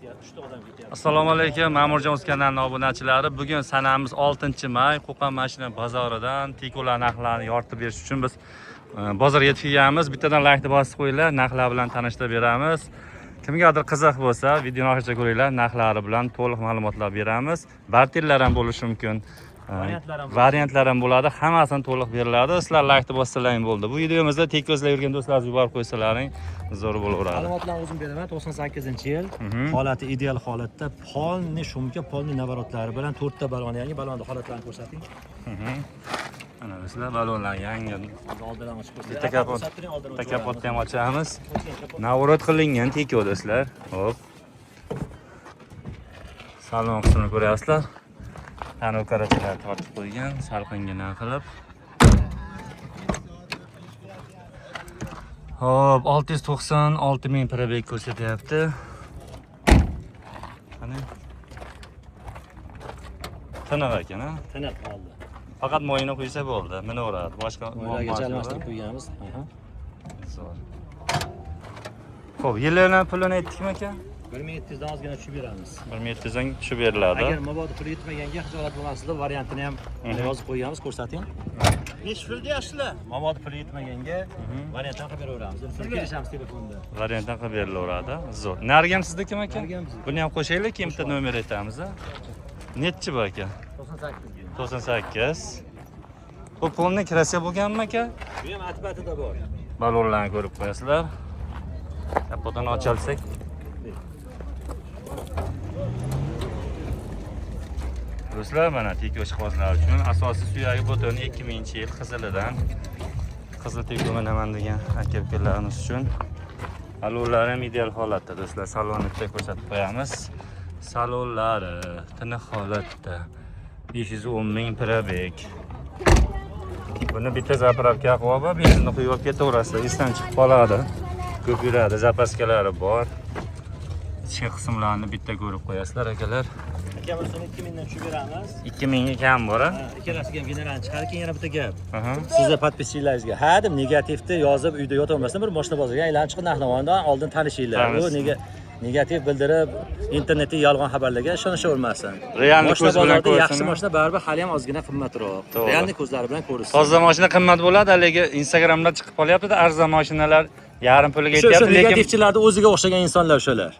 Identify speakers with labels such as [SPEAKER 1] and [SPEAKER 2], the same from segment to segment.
[SPEAKER 1] Assalomu alaykum, Ma'murjon o'z kanalining obunachilari. Bugun sanamiz 6-may, Qo'qon mashina bozoridan Tiko'lar narxlarini yoritib berish uchun biz bozorga yetib kelganmiz. Bittadan like bosib qo'yinglar, narxlar bilan tanishtirib beramiz. Kimgadir qiziq bo'lsa, videoni oxirigacha ko'ringlar, narxlari bilan to'liq ma'lumotlar beramiz. Barterlar ham bo'lishi mumkin. Variantlar ham bo'ladi, hammasini to'liq beriladi. Sizlar like bossalaring bo'ldi. Bu videomizda Tikkozlar yurgan do'stlaringiz yuborib qo'ysalaring zo'r bo'laveradi.
[SPEAKER 2] Ma'lumotlarni o'zim beraman. 98-yil, holati ideal holatda, polni shumka, polni navaratlari bilan 4 ta balon, yangi balonning holatlarini ko'rsating.
[SPEAKER 1] Ana sizlar balonlar yangi.
[SPEAKER 2] Oldindan ochib ko'rsating.
[SPEAKER 1] Bitta kapotni ham ochamiz. Navorot qilingan Tiko do'stlar. Hop. Salon qismini ko'ryapsizlar. Tanov karachalar tortib qo'ygan, salqingina qilib. Hop, 696 ming probeg ko'rsatyapti. Qani? Tiniq ekan, ha?
[SPEAKER 2] Tiniq qoldi.
[SPEAKER 1] Faqat moyini quysa bo'ldi, minaveradi. Boshqa
[SPEAKER 2] moylarga almashtirib qo'yganmiz.
[SPEAKER 1] Zo'r. Xo'p, yillarning pulini aytdikmi aka?
[SPEAKER 2] 1700 dan ozgina tushib beramiz.
[SPEAKER 1] 1700 dan tushib beriladi.
[SPEAKER 2] Agar mabodo puli yetmaganga xijolat bo'lmasizlar, variantini ham yozib qo'yamiz, ko'rsating. Necha pul deyapsizlar? Mabodo puli yetmaganga variantdan qilib beraveramiz. Siz kelishamiz telefonda.
[SPEAKER 1] Variantdan qilib berilaveradi. Zo'r. Narigi ham siznikimi aka? Buni ham qo'shaylik, keyin bitta nomer aytamiz. Nechi bu aka?
[SPEAKER 2] 98.
[SPEAKER 1] 98. Bu polni kirasiya bo'lganmi aka?
[SPEAKER 2] Bu ham atbatida bor.
[SPEAKER 1] Balonlarni ko'rib qo'yasizlar. Kapotini ochalsak. Do'stlar, mana Tiko ishqibozlar uchun asosiy suyagi butun 2000-yil qizilidan. Qizil Tiko minaman degan aka-ukalarimiz uchun. Balonlar ham ideal holatda do'stlar. Salonni bitta ko'rsatib qo'yamiz. Salonlari tiniq holatda. 510 ming probeg. Buni bitta zapravka qilib, benzinni quyib ketaverasiz. Esdan chiqib qoladi. Ko'p yuradi, zapaskalari bor. Ichki qismlarini bitta ko'rib qo'yasizlar akalar.
[SPEAKER 2] Akamiz uni 2000 dan tushib beramiz.
[SPEAKER 1] 2000 ga kam bor-a?
[SPEAKER 2] Ikkalasiga ham generalni chiqarib, keyin yana bitta gap. Sizlar podpischilaringizga deb negativni yozib uyda yotavermasdan bir mashina bozoriga aylanib chiqib narx-navondan oldin tanishinglar. Bu negativ bildirib internetda yolg'on xabarlarga ishonashavermasin.
[SPEAKER 1] Realni ko'z bilan ko'rsin.
[SPEAKER 2] Yaxshi mashina baribir hali ham ozgina qimmatroq. Realni ko'zlari bilan ko'rsin.
[SPEAKER 1] Toza mashina qimmat bo'ladi, haligi Instagramda chiqib qolyapti-da, arzon mashinalar yarim pulga aytyapti, lekin
[SPEAKER 2] negativchilarda o'ziga o'xshagan insonlar o'shalar.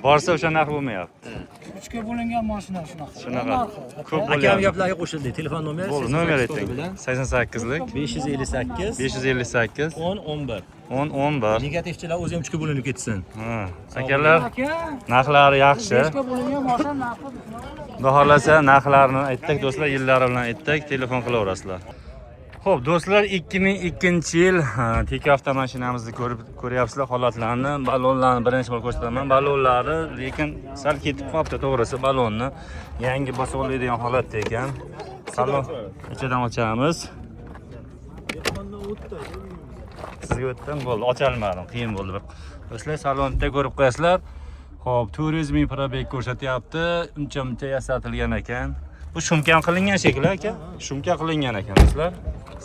[SPEAKER 1] Borsa o'sha narx bo'lmayapti.
[SPEAKER 3] 3 ga bo'lingan mashina shunaqa.
[SPEAKER 1] Shunaqa. Ko'p
[SPEAKER 2] Akam
[SPEAKER 1] bo'lyapti.
[SPEAKER 2] gaplarga qo'shildik. Telefon nomeri
[SPEAKER 1] Bo'ldi, nomer ayting. 88lik
[SPEAKER 2] 558
[SPEAKER 1] 558
[SPEAKER 2] 10 11.
[SPEAKER 1] 10 11.
[SPEAKER 2] Negativchilar o'zi ham 3 ga bo'linib ketsin.
[SPEAKER 1] Akalar, narxlari yaxshi.
[SPEAKER 3] 5 ga bo'lingan mashina narxi.
[SPEAKER 1] Xudo xolasa narxlarini aytdik do'stlar, yillari bilan aytdik, telefon qilaverasizlar. Xo'p, do'stlar, 2002-yil Tiko avtomashinamizni ko'ryapsizlar holatlarni, balonlarni birinchi bor ko'rsataman. Balonlari lekin sal ketib qolibdi, to'g'risi, balonni yangi bosib oladigan holatda ekan. Salon ichidan ochamiz. Sizga o'tdim, bo'ldi, ocholmadim, qiyin bo'ldi. Do'stlar, salonni ko'rib qo'yasizlar. Xo'p, 400 ming probeg ko'rsatyapti. Uncha-muncha yasatilgan ekan. Bu shumka qilingan shekilli aka. Shumka qilingan ekan do'stlar.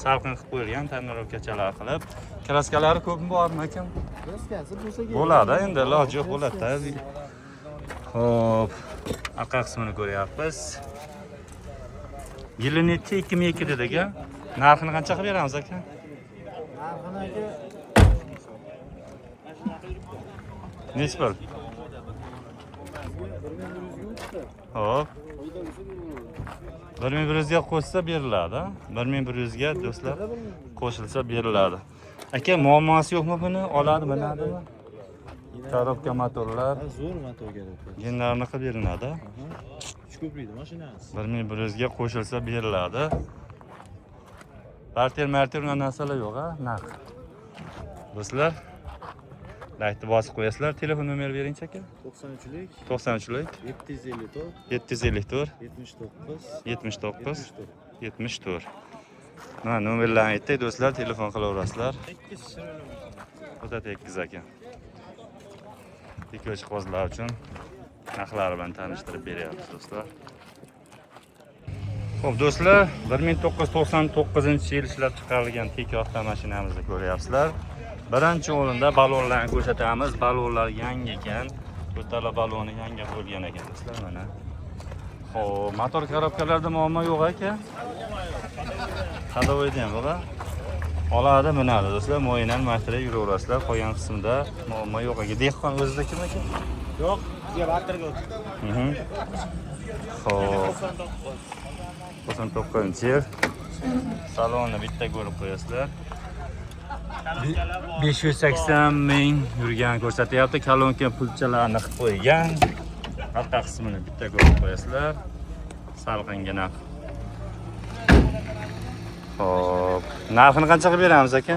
[SPEAKER 1] Salqin qilib qo'yilgan, tonirovkachalar qilib. Kraskalari ko'pmi bormi ekan?
[SPEAKER 3] Kraskasi bo'lsa
[SPEAKER 1] bo'ladi, endi iloji yo'q bo'ladi-da. Xo'p, orqa qismini ko'ryapmiz. Yili nechi? 2002 dedik a. Narxini qancha qilib beramiz aka?
[SPEAKER 3] narxini
[SPEAKER 1] Nechi pul? Hop. 1100 ga qo'shsa beriladi. 1100 ga do'stlar qo'shilsa beriladi. Aka, muammosi yo'qmi buni? Oladi, minadimi? Tarobka motorlar.
[SPEAKER 2] Zo'r motor kerak.
[SPEAKER 1] Genlarni qilib beriladi.
[SPEAKER 2] 3 ko'prikli mashinasi.
[SPEAKER 1] 1100 ga qo'shilsa beriladi. Barter narsalar yo'q-a, narx. Do'stlar, like bosib qo'yasizlar. Telefon nomeri bering aka.
[SPEAKER 2] 93lik
[SPEAKER 1] 93lik
[SPEAKER 2] 754
[SPEAKER 1] 754
[SPEAKER 2] 79
[SPEAKER 1] 74. Mana nomerlarni aytdik do'stlar, telefon qilaverasizlar.
[SPEAKER 2] 8
[SPEAKER 1] O'ta tekis aka. Tiko ishqibozlar uchun narxlari bilan tanishtirib beryapmiz do'stlar. Xo'p do'stlar, 1999-yil ishlab chiqarilgan Tiko avtomashinamizni ko'ryapsizlar. Birinchi o'rinda balonlarni ko'rsatamiz. Balonlar yangi ekan. To'rttala baloni yangi bo'lgan ekan do'stlar mana. Xo'p, motor korobkalarda muammo yo'q aka. Hadovoyda ham bor. Oladi minadi do'stlar, mo'yinan mashina yuraverasizlar. Qolgan qismida muammo yo'q aka. Dehqon o'zida kim aka?
[SPEAKER 3] Yo'q, bizga barterga o'tdi.
[SPEAKER 1] Xo'p. 99-yil. Salonni bitta ko'rib qo'yasizlar. 580 ming yurgan ko'rsatyapti. Kolonka pulchalarni qilib qo'ygan. Orqa qismini bitta ko'rib qo'yasizlar. Salqingina. Xo'p, narxini qancha qilib beramiz aka?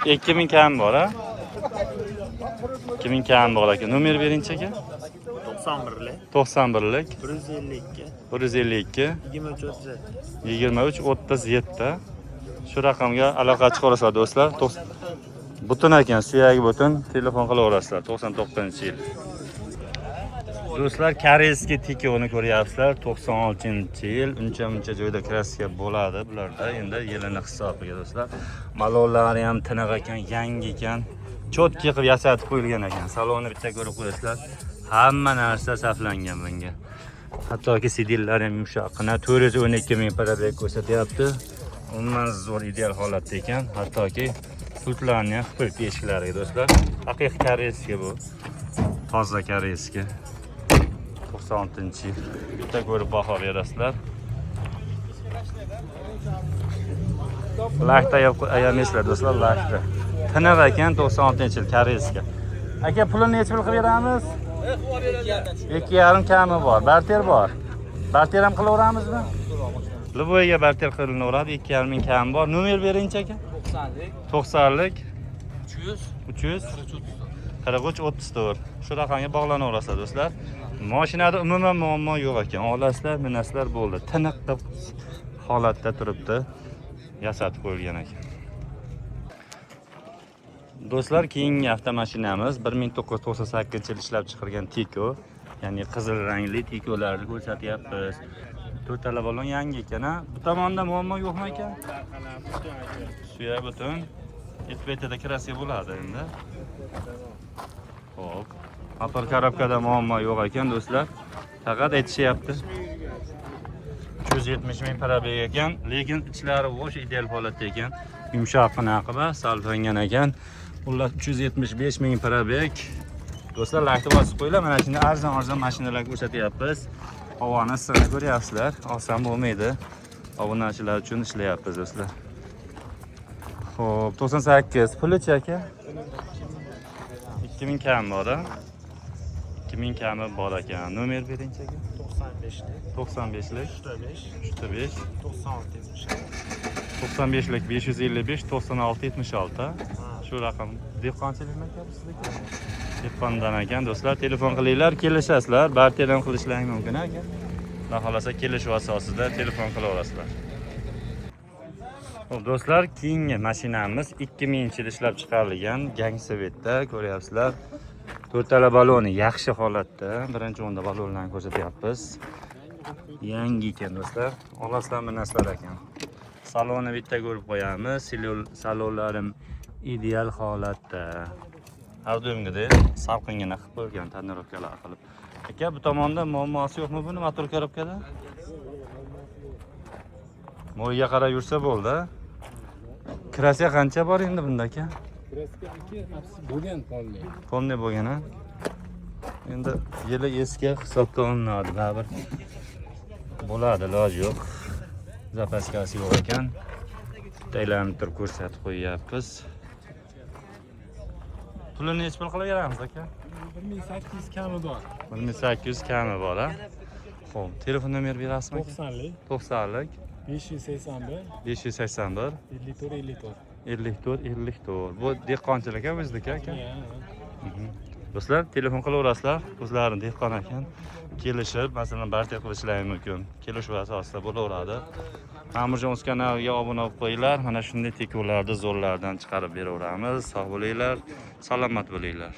[SPEAKER 1] 2000 kam bor, ha? 2000 kam bor aka. Nomer bering-chi aka?
[SPEAKER 2] 91lik,
[SPEAKER 1] 91lik
[SPEAKER 2] 152,
[SPEAKER 1] 152
[SPEAKER 2] 23
[SPEAKER 1] 2337. Shu raqamga aloqa chiqarasizlar do'stlar. Butun ekan, suyagi butun. Telefon qilaverasizlar. 99-yil. Do'stlar, koreyskiy tikoni ko'ryapsizlar. 96-yil. Uncha joyda kraska bo'ladi bularda. Endi yilini hisobiga do'stlar. Malollari ham tiniq ekan, yangi ekan. Chotki qilib yasatib qo'yilgan ekan. Salonni bitta ko'rib qo'yasizlar. Hamma narsa saflangan bunga. Hattoki sidillar ham yumshoqqina 412 ming parabek ko'rsatyapti. Umuman zo'r ideal holatda ekan. Hattoki pultlarni ham qilib eshiklariga do'stlar. Haqiqiy koreyskiy bu. Toza koreyskiy. 96-yil. Bitta ko'rib baho berasizlar. Lakta ayameslar do'stlar, lakta. Tiniq ekan 96-yil koreyskiy. Aka, pulini necha pul qilib beramiz? 2,5 kami bor. Barter bor. Barter ham qilaveramizmi? Liboyga barter qilinaveradi. 2,5 ming kami bor. Nomer bering-chi aka? 90lik 300 43 34. Shu raqamga bog'lanaverasizlar do'stlar. Mashinada umuman muammo yo'q ekan. Olasizlar, minasizlar bo'ldi. Tiniq holatda turibdi. Yasatib qo'yilgan ekan. Do'stlar, keyingi avtomashinamiz 1998-yil ishlab chiqargan Tiko, ya'ni qizil rangli Tikolarni ko'rsatyapmiz. To'rttala balon yangi ekan, ha? Bu tomonda muammo yo'qmi ekan? Suyak butun. SPTda kraska bo'ladi endi. Xo'p. Motor korobkada muammo yo'q ekan do'stlar. Faqat aytishyapti. 370 ming parabek ekan, lekin ichlari o'sha ideal holatda ekan. Yumshoqqina qiba, salfangan ekan. Ular 375 ming parabek. Do'stlar, lakta bosib qo'yinglar. Mana shunday arzon mashinalar ko'rsatyapmiz. Havoni issig'ini ko'ryapsizlar. Oson bo'lmaydi. Obunachilar uchun ishlayapmiz do'stlar. Xo'p, 98 pulchi aka. 2000 kam bor-a? 2000 kami bor ekan. Nomer bering-chi aka? 95lik 5 95lik 555 96 76. Shu raqam dehqonchilikmi aka sizniki? Dehqondan ekan do'stlar, telefon qilinglar, kelishasizlar, barter ham qilishlari mumkin aka. Xudo xolasa kelishuv asosida telefon qilaverasizlar. Xo'p do'stlar, keyingi mashinamiz 2000-yil ishlab chiqarilgan Gangsvetda ko'ryapsizlar. To'rttala baloni yaxshi holatda. Birinchi o'rinda balonlarni ko'rsatyapmiz. Yangi ekan do'stlar. Olasizlar, minasizlar ekan. Salonni bitta ko'rib qo'yamiz. Salonlarim ideal holatda. Avdomgida salqingina qilib qo'ygan tonirovkalar qilib. Aka, bu tomonda muammosi yo'qmi buni motor korobkada? Mo'yga qarab yursa bo'ldi. Kraska qancha bor endi bunda aka?
[SPEAKER 3] Kraska bo'lgan polni.
[SPEAKER 1] Polni bo'lgan, ha? Endi yili eski hisobga olinadi, baribir. Bo'ladi, iloji yo'q. Zapaskasi yo'q ekan. Taylanib turib ko'rsatib qo'yapmiz. Pulini necha pul qilib beramiz aka?
[SPEAKER 3] 1800 kami bor.
[SPEAKER 1] 1800 kami bor, ha? Xo'p, telefon nomer berasizmi?
[SPEAKER 3] 90lik
[SPEAKER 1] 90lik
[SPEAKER 3] 581
[SPEAKER 1] 581 54. Bu dehqonchilik o'zizniki aka. Do'stlar, telefon qilaverasizlar. O'zlari dehqon ekan. Kelishib, masalan, barter qilishlari mumkin. Kelishuv asosida bo'laveradi. Amirjon o'z kanaliga obuna bo'lib qo'yinglar. Mana shunday tikolarni zo'rlardan chiqarib beraveramiz. Sog' bo'linglar, salomat bo'linglar.